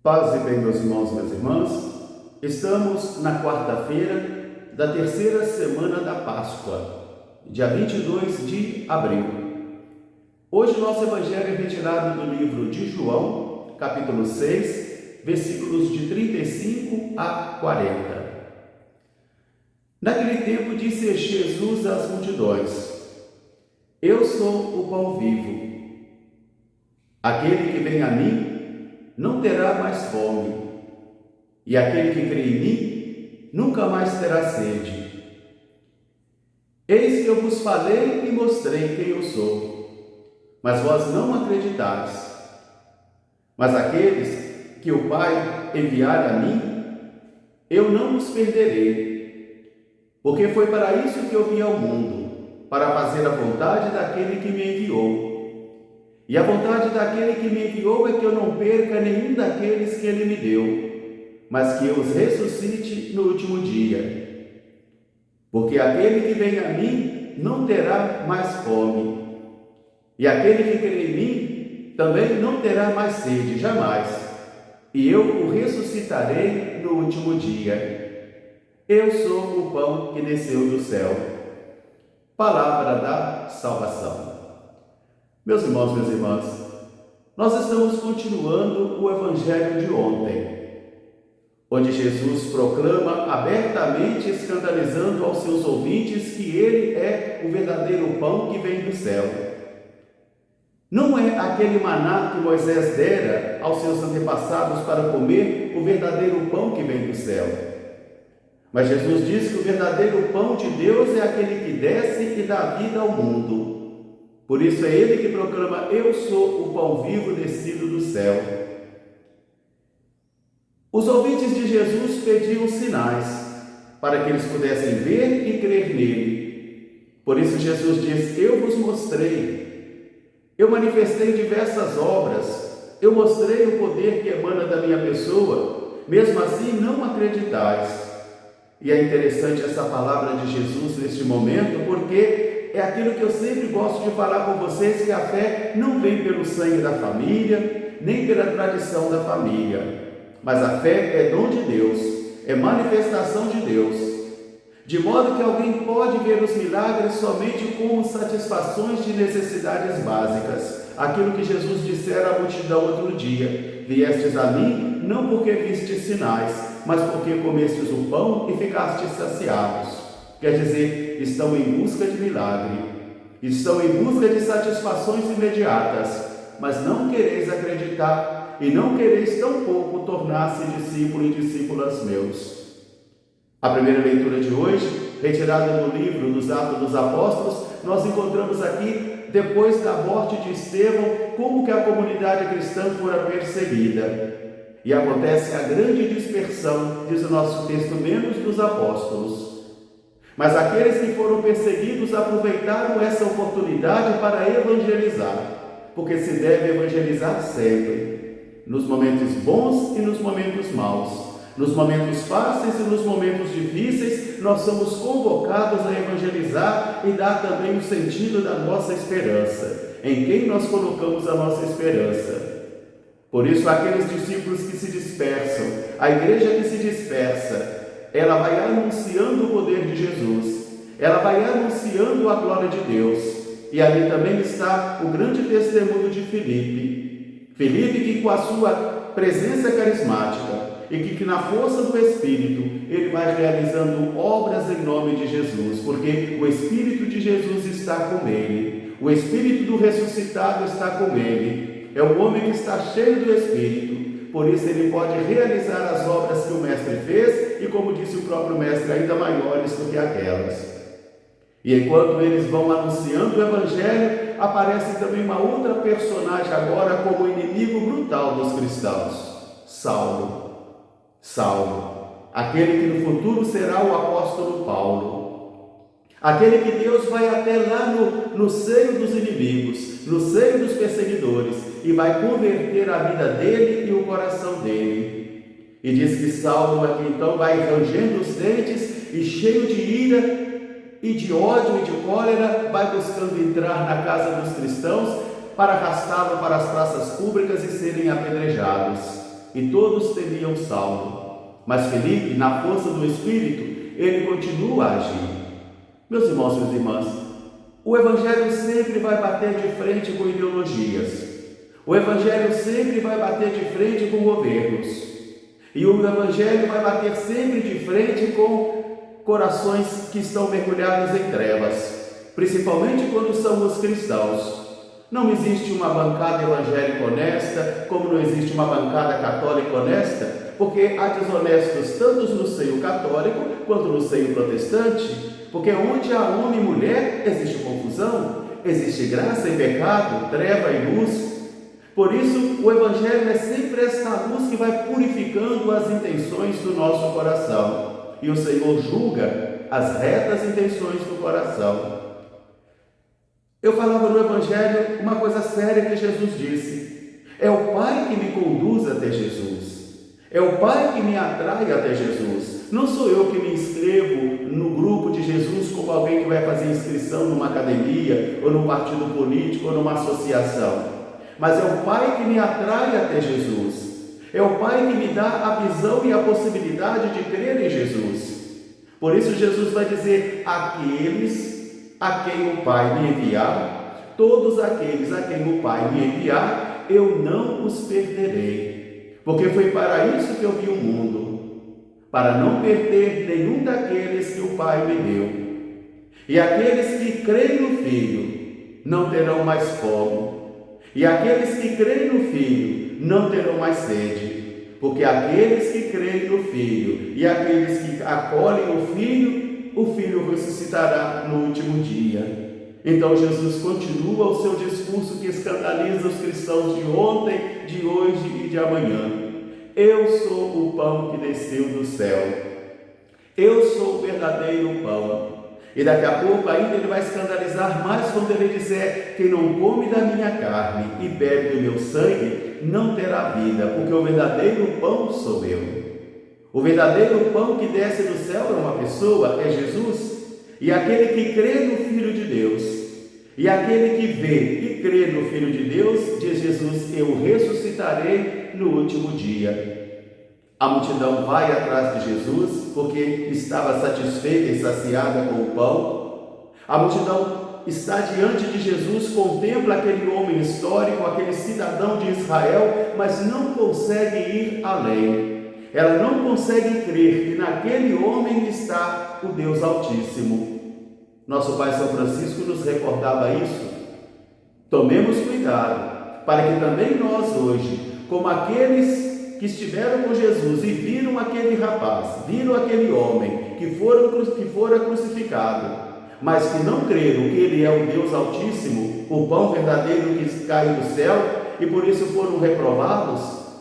Paz e bem, meus irmãos e minhas irmãs. Estamos na quarta-feira da terceira semana da Páscoa, dia 22 de abril. Hoje nosso evangelho é retirado do livro de João, capítulo 6, versículos de 35 a 40. Naquele tempo disse Jesus às multidões: Eu sou o pão vivo. Aquele que vem a mim não terá mais fome, e aquele que crê em mim nunca mais terá sede. Eis que eu vos falei e mostrei quem eu sou, mas vós não acreditais. Mas aqueles que o Pai enviar a mim, eu não os perderei, porque foi para isso que eu vim ao mundo, para fazer a vontade daquele que me enviou. E a vontade daquele que me enviou é que eu não perca nenhum daqueles que ele me deu, mas que eu os ressuscite no último dia. Porque aquele que vem a mim não terá mais fome, e aquele que crê em mim também não terá mais sede, jamais. E eu o ressuscitarei no último dia. Eu sou o pão que desceu do céu. Palavra da salvação. Meus irmãos, minhas irmãs, nós estamos continuando o evangelho de ontem, onde Jesus proclama abertamente, escandalizando aos seus ouvintes, que ele é o verdadeiro pão que vem do céu. Não é aquele maná que Moisés dera aos seus antepassados para comer o verdadeiro pão que vem do céu. Mas Jesus diz que o verdadeiro pão de Deus é aquele que desce e dá vida ao mundo. Por isso é ele que proclama: Eu sou o pão vivo descido do céu. Os ouvintes de Jesus pediam sinais para que eles pudessem ver e crer nele. Por isso Jesus diz: Eu vos mostrei, eu manifestei diversas obras, eu mostrei o poder que emana da minha pessoa, mesmo assim não acreditais. E é interessante essa palavra de Jesus neste momento, porque é aquilo que eu sempre gosto de falar com vocês, que a fé não vem pelo sangue da família, nem pela tradição da família, mas a fé é dom de Deus, é manifestação de Deus, de modo que alguém pode ver os milagres somente com satisfações de necessidades básicas, aquilo que Jesus dissera à multidão outro dia: Viestes a mim, não porque vistes sinais, mas porque comestes o pão e ficastes saciados. Quer dizer, estão em busca de milagre, estão em busca de satisfações imediatas, mas não quereis acreditar e não quereis tampouco tornar-se discípulo e discípulas meus. A primeira leitura de hoje, retirada do livro dos Atos dos Apóstolos, nós encontramos aqui, depois da morte de Estevão, como que a comunidade cristã fora perseguida. E acontece a grande dispersão, diz o nosso texto, menos dos apóstolos. Mas aqueles que foram perseguidos aproveitaram essa oportunidade para evangelizar, porque se deve evangelizar sempre, nos momentos bons e nos momentos maus, nos momentos fáceis e nos momentos difíceis. Nós somos convocados a evangelizar e dar também o sentido da nossa esperança, em quem nós colocamos a nossa esperança. Por isso, aqueles discípulos que se dispersam, a igreja que se dispersa, ela vai anunciando o poder de Jesus, ela vai anunciando a glória de Deus. E ali também está o grande testemunho de Filipe, que com a sua presença carismática e que na força do Espírito, ele vai realizando obras em nome de Jesus, porque o Espírito de Jesus está com ele, o Espírito do ressuscitado está com ele, é o homem que está cheio do Espírito. Por isso ele pode realizar as obras que o Mestre fez, e como disse o próprio Mestre, ainda maiores do que aquelas. E enquanto eles vão anunciando o Evangelho, aparece também uma outra personagem agora como inimigo brutal dos cristãos: Saulo, aquele que no futuro será o apóstolo Paulo, aquele que Deus vai até lá no seio dos inimigos, no seio dos perseguidores, e vai converter a vida dele e o coração dele. E diz que Saulo aqui então vai rangendo os dentes e cheio de ira e de ódio e de cólera, vai buscando entrar na casa dos cristãos para arrastá-lo para as praças públicas e serem apedrejados. e todos teriam salvo. Mas Felipe, na força do Espírito, ele continua a agir. Meus irmãos e minhas irmãs, o Evangelho sempre vai bater de frente com ideologias. O Evangelho sempre vai bater de frente com governos. E o Evangelho vai bater sempre de frente com corações que estão mergulhados em trevas, principalmente quando são os cristãos. Não existe uma bancada evangélica honesta, como não existe uma bancada católica honesta, porque há desonestos tanto no seio católico quanto no seio protestante, porque onde há homem e mulher existe confusão, existe graça e pecado, treva e luz. Por isso, o Evangelho é sempre esta luz que vai purificando as intenções do nosso coração. E o Senhor julga as retas intenções do coração. Eu falava no Evangelho uma coisa séria que Jesus disse: é o Pai que me conduz até Jesus, é o Pai que me atrai até Jesus. Não sou eu que me inscrevo no grupo de Jesus como alguém que vai fazer inscrição numa academia, ou num partido político, ou numa associação, mas é o Pai que me atrai até Jesus. É o Pai que me dá a visão e a possibilidade de crer em Jesus. Por isso Jesus vai dizer: aqueles a quem o Pai me enviar, todos aqueles a quem o Pai me enviar, eu não os perderei. Porque foi para isso que eu vi o mundo, para não perder nenhum daqueles que o Pai me deu. E aqueles que creem no Filho não terão mais fome, e aqueles que creem no Filho não terão mais sede, porque aqueles que creem no Filho e aqueles que acolhem o Filho ressuscitará no último dia. Então Jesus continua o seu discurso que escandaliza os cristãos de ontem, de hoje e de amanhã. Eu sou o pão que desceu do céu. Eu sou o verdadeiro pão. E daqui a pouco ainda ele vai escandalizar mais quando ele disser: quem não come da minha carne e bebe do meu sangue não terá vida, porque o verdadeiro pão sou eu. O verdadeiro pão que desce do céu é uma pessoa, é Jesus. E aquele que crê no Filho de Deus, e aquele que vê e crê no Filho de Deus, diz Jesus: eu ressuscitarei no último dia. A multidão vai atrás de Jesus porque estava satisfeita e saciada com o pão. A multidão está diante de Jesus, contempla aquele homem histórico, aquele cidadão de Israel, mas não consegue ir além. Ela não consegue crer que naquele homem está o Deus Altíssimo. Nosso Pai São Francisco nos recordava isso. Tomemos cuidado para que também nós hoje, como aqueles que estiveram com Jesus e viram aquele rapaz, viram aquele homem que fora crucificado, mas que não creram que ele é o Deus Altíssimo, o pão verdadeiro que cai do céu, e por isso foram reprovados,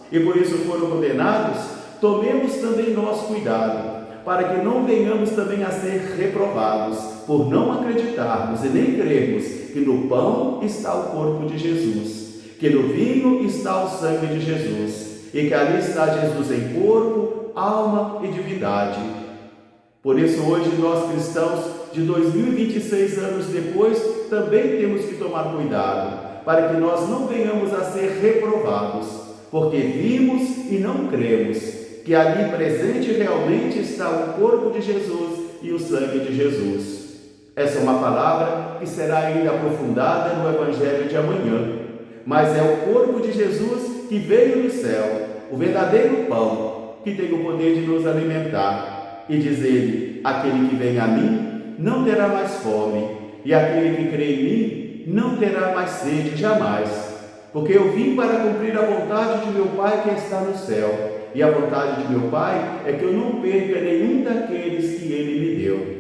e por isso foram condenados, tomemos também nós cuidado, para que não venhamos também a ser reprovados, por não acreditarmos e nem crermos que no pão está o corpo de Jesus, que no vinho está o sangue de Jesus, e que ali está Jesus em corpo, alma e divindade. Por isso hoje nós cristãos, de 2026 anos depois, também temos que tomar cuidado, para que nós não venhamos a ser reprovados, porque vimos e não cremos que ali presente realmente está o corpo de Jesus e o sangue de Jesus. Essa é uma palavra que será ainda aprofundada no Evangelho de amanhã, mas é o corpo de Jesus que veio do céu, o verdadeiro pão, que tem o poder de nos alimentar. E diz ele: aquele que vem a mim não terá mais fome, e aquele que crê em mim não terá mais sede jamais, porque eu vim para cumprir a vontade de meu Pai que está no céu, e a vontade de meu Pai é que eu não perca nenhum daqueles que Ele me deu.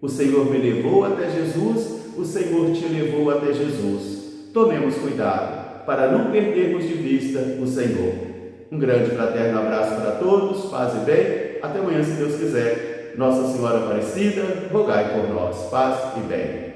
O Senhor me levou até Jesus, o Senhor te levou até Jesus. Tomemos cuidado para não perdermos de vista o Senhor. Um grande fraterno abraço para todos, paz e bem. Até amanhã, se Deus quiser. Nossa Senhora Aparecida, rogai por nós. Paz e bem.